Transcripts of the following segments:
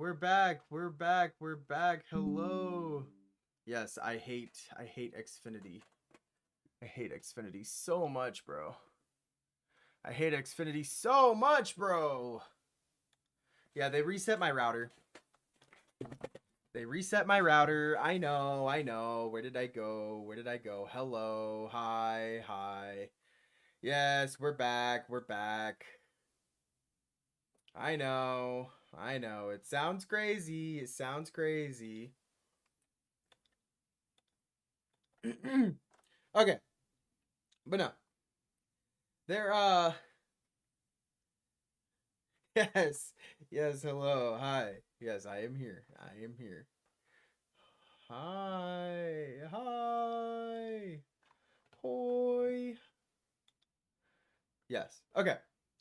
We're back. We're back. We're back. Hello. Yes, I hate Xfinity. I hate Xfinity so much, bro. I hate Xfinity so much, bro. Yeah, they reset my router. They reset my router. I know. I know. Where did I go? Where did I go? Hello. Hi. Hi. Yes, we're back. We're back. I know. I know. It sounds crazy. It sounds crazy. Okay. But no. There yes. Yes, hello. Hi. Yes, I am here. I am here. Hi. Hi. Hoi. Yes. Okay.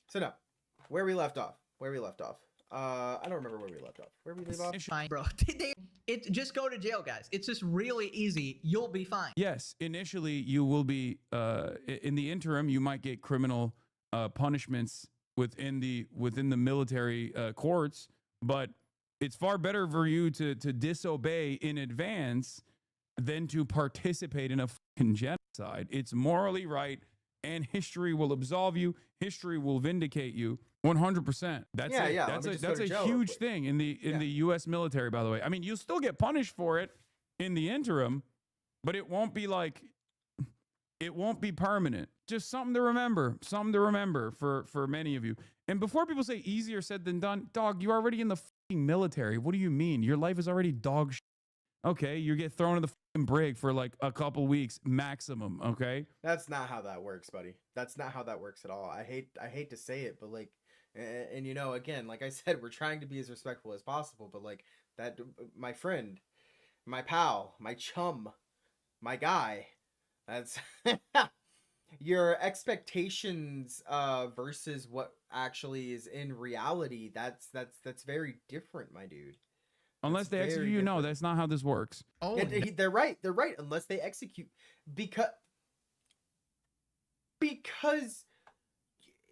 So now, where we left off. Where we left off. I don't remember where we left off. Where we leave off? Fine, bro. It just go to jail, guys. It's just really easy. You'll be fine. Yes, initially you will be. In the interim, you might get criminal punishments within the military courts, but it's far better for you to disobey in advance than to participate in a fucking genocide. It's morally right, and history will absolve you. History will vindicate you. 100%. That's Yeah, it. yeah, let me just go That's to a jail real huge quick. thing in the U.S. military. By the way, I mean you'll still get punished for it in the interim, but it won't be permanent. Just something to remember. Something to remember for many of you. And before people say easier said than done, dog, you're already in the fucking military. What do you mean? Your life is already dog shit. Okay, you get thrown in the fucking brig for like a couple weeks maximum. Okay. That's not how that works, buddy. That's not how that works at all. I hate to say it, but like and you know, again, like I said, we're trying to be as respectful as possible, but like that my friend, my pal, my chum, my guy, that's your expectations versus what actually is in reality. That's very different, my dude. Unless That's they execute very you, no, different. that's not how this works. Oh, Yeah, they're right. They're right unless they execute because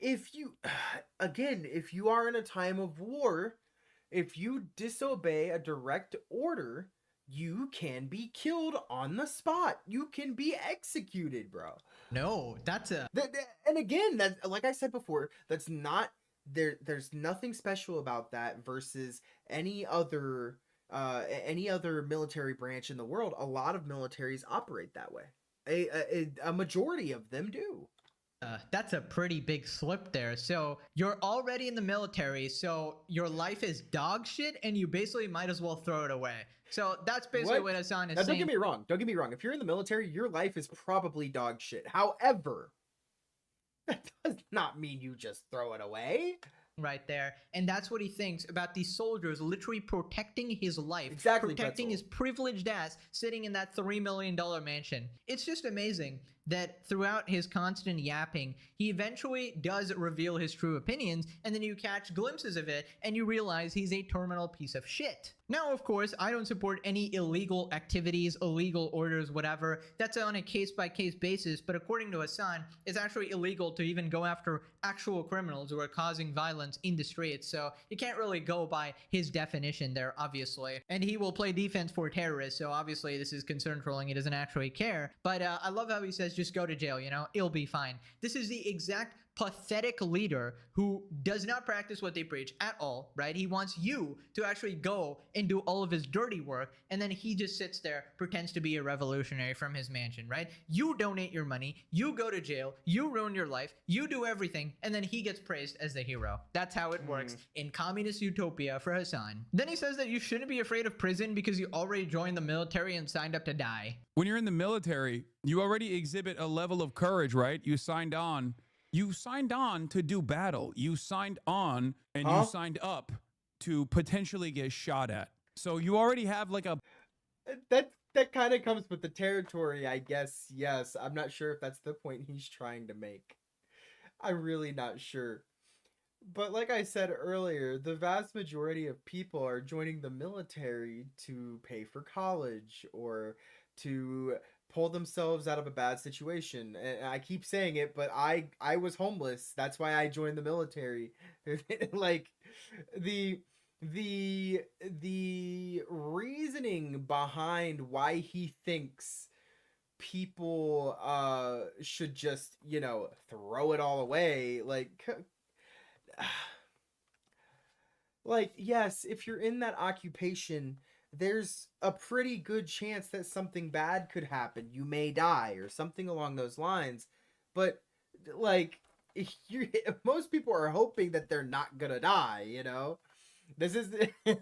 if you again, if you are in a time of war, if you disobey a direct order, you can be killed on the spot. You can be executed, bro. no, that's a And again, that like I said before, that's not there's nothing special about that versus any other military branch in the world. A lot of militaries operate that way. A majority of them do. that's a pretty big slip there. So you're already in the military, so your life is dog shit, and you basically might as well throw it away. So that's basically what Hasan is Now, don't saying. get me wrong. Don't get me wrong. If you're in the military, your life is probably dog shit. However, that does not mean you just throw it away. Right there, and that's what he thinks about these soldiers literally protecting his life, Exactly, protecting Pretzel. his privileged ass sitting in that $3 million mansion. It's just amazing that throughout his constant yapping, he eventually does reveal his true opinions, and then you catch glimpses of it and you realize he's a terminal piece of shit. Now, of course, I don't support any illegal activities, illegal orders, whatever. That's on a case-by-case basis, but according to Hasan, it's actually illegal to even go after actual criminals who are causing violence in the streets, so you can't really go by his definition there, obviously. And he will play defense for terrorists, so obviously this is concern trolling. He doesn't actually care. But I love how he says, just go to jail, you know? It'll be fine. This is the exact pathetic leader who does not practice what they preach at all, right? He wants you to actually go and do all of his dirty work, and then he just sits there, pretends to be a revolutionary from his mansion, right? You donate your money, you go to jail, you ruin your life, you do everything, and then he gets praised as the hero. That's how it works in communist utopia for Hasan. Then he says that you shouldn't be afraid of prison because you already joined the military and signed up to die. When you're in the military, you already exhibit a level of courage, right? You signed on to do battle. You signed on and you signed up to potentially get shot at. So you already have like a That kind of comes with the territory, I guess. Yes, I'm not sure if that's the point he's trying to make. I'm really not sure. But like I said earlier, the vast majority of people are joining the military to pay for college or to pull themselves out of a bad situation. And I keep saying it, but I was homeless. That's why I joined the military. Like the the reasoning behind why he thinks people should just, you know, throw it all away, like, yes, if you're in that occupation, there's a pretty good chance that something bad could happen. You may die or something along those lines. But like, you most people are hoping that they're not gonna die, you know? This is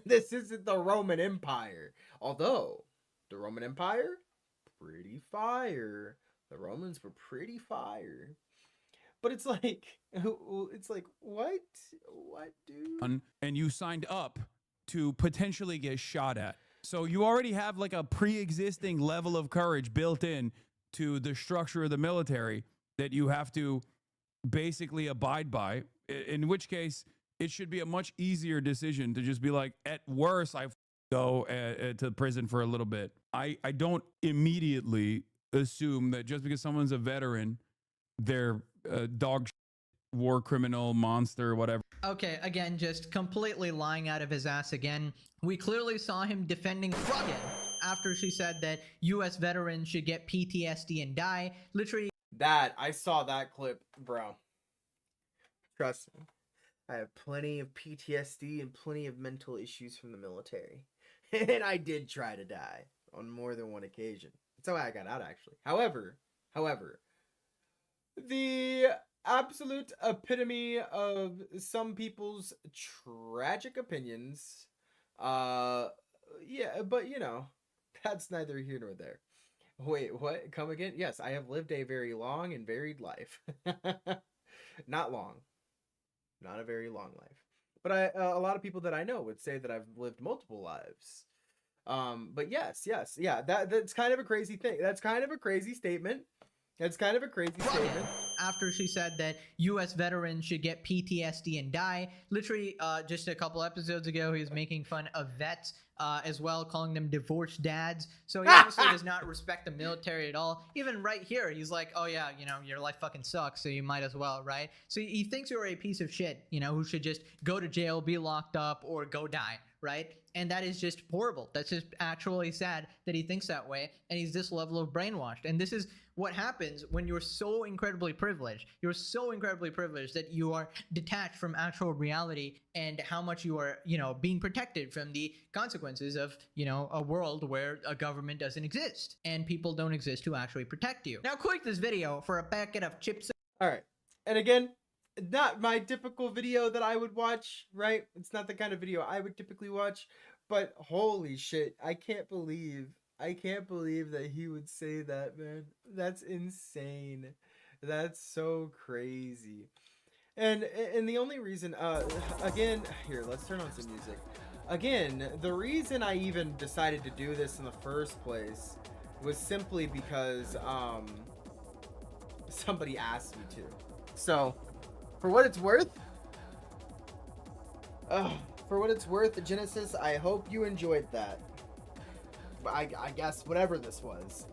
this isn't the Roman Empire. Although the Roman Empire, pretty fire. The Romans were pretty fire. But it's like, what? What, dude? And you signed up to potentially get shot at. So you already have like a pre-existing level of courage built in to the structure of the military that you have to basically abide by. In which case, it should be a much easier decision to just be like, at worst, I go to prison for a little bit. I don't immediately assume that just because someone's a veteran, they're dog war criminal, monster, whatever. Okay, again, just completely lying out of his ass again. We clearly saw him defending Froggen after she said that US veterans should get PTSD and die. Literally, That, I saw that clip, bro. Trust me. I have plenty of PTSD and plenty of mental issues from the military. And I did try to die on more than one occasion. That's how I got out, actually. However, the absolute epitome of some people's tragic opinions. Yeah, but you know, that's neither here nor there. Wait, what? Come again? Yes, I have lived a very long and varied life. Not long. Not a very long life. But a lot of people that I know would say that I've lived multiple lives. But yes, yeah, that's kind of a crazy thing. That's kind of a crazy statement. That's kind of a crazy statement. after she said that US veterans should get PTSD and die. Literally, just a couple episodes ago, he was making fun of vets as well, calling them divorced dads. So he obviously does not respect the military at all. Even right here, he's like, oh yeah, you know, your life fucking sucks, so you might as well, right? So he thinks you're a piece of shit, you know, who should just go to jail, be locked up, or go die, right? And that is just horrible. That's just actually sad that he thinks that way, and he's this level of brainwashed. And this is what happens when you're so incredibly privileged. You're so incredibly privileged that you are detached from actual reality and how much you are, you know, being protected from the consequences of, you know, a world where a government doesn't exist and people don't exist to actually protect you. Now click this video for a packet of chips. All right. And again, not my typical video that I would watch, right? It's not the kind of video I would typically watch, but holy shit, I can't believe that he would say that, man. That's insane. That's so crazy. And the only reason, again, here, let's turn on some music. Again, the reason I even decided to do this in the first place was simply because, somebody asked me to. So, for what it's worth, Genesis, I hope you enjoyed that. I guess whatever this was,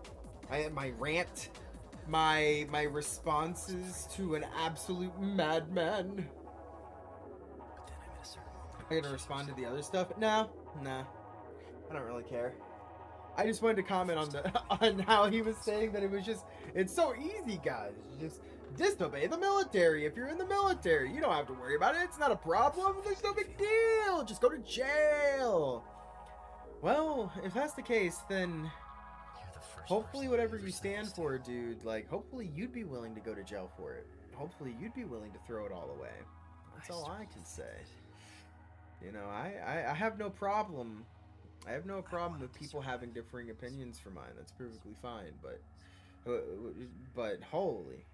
my rant, my responses to an absolute madman. I'm gonna respond to the other stuff. Nah, I don't really care. I just wanted to comment on the on how he was saying that it's so easy, guys. Just disobey the military. If you're in the military, you don't have to worry about it. It's not a problem. There's no big deal. Just go to jail. Well, if that's the case, then hopefully whatever you stand for, dude, like, hopefully you'd be willing to go to jail for it. Hopefully you'd be willing to throw it all away. That's all I can say. You know, I have no problem. I have no problem with people having differing opinions from mine. That's perfectly fine. But holy,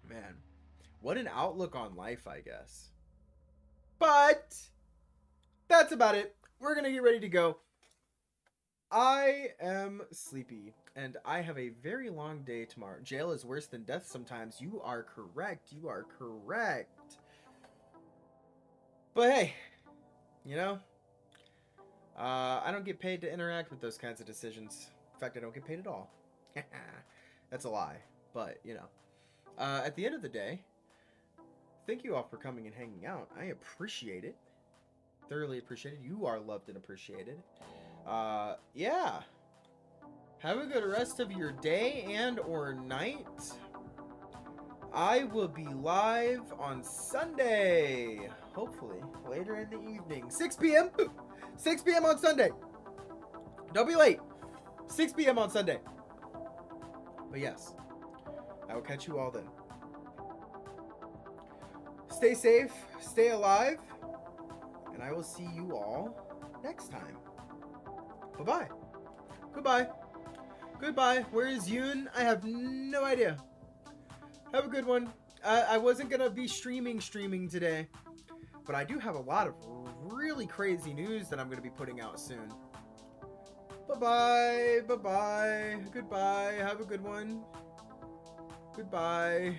man, what an outlook on life, I guess. But that's about it. We're gonna get ready to go. I am sleepy, and I have a very long day tomorrow. Jail is worse than death sometimes. You are correct. You are correct. But hey, you know, I don't get paid to interact with those kinds of decisions. In fact, I don't get paid at all. That's a lie. But, you know, at the end of the day, thank you all for coming and hanging out. I appreciate it. thoroughly appreciated. You are loved and appreciated. Yeah. Have a good rest of your day and or night. I will be live on Sunday. Hopefully, later in the evening. 6 p.m. 6 p.m. on Sunday. Don't be late. 6 p.m. on Sunday. But yes, I will catch you all then. Stay safe, stay alive, and I will see you all next time. Bye-bye. Goodbye. Goodbye. Where is Yoon? I have no idea. Have a good one. I wasn't going to be streaming today, but I do have a lot of really crazy news that I'm going to be putting out soon. Bye-bye. Bye-bye. Goodbye. Have a good one. Goodbye.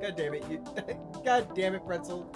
God damn it, you. God damn it, Pretzel.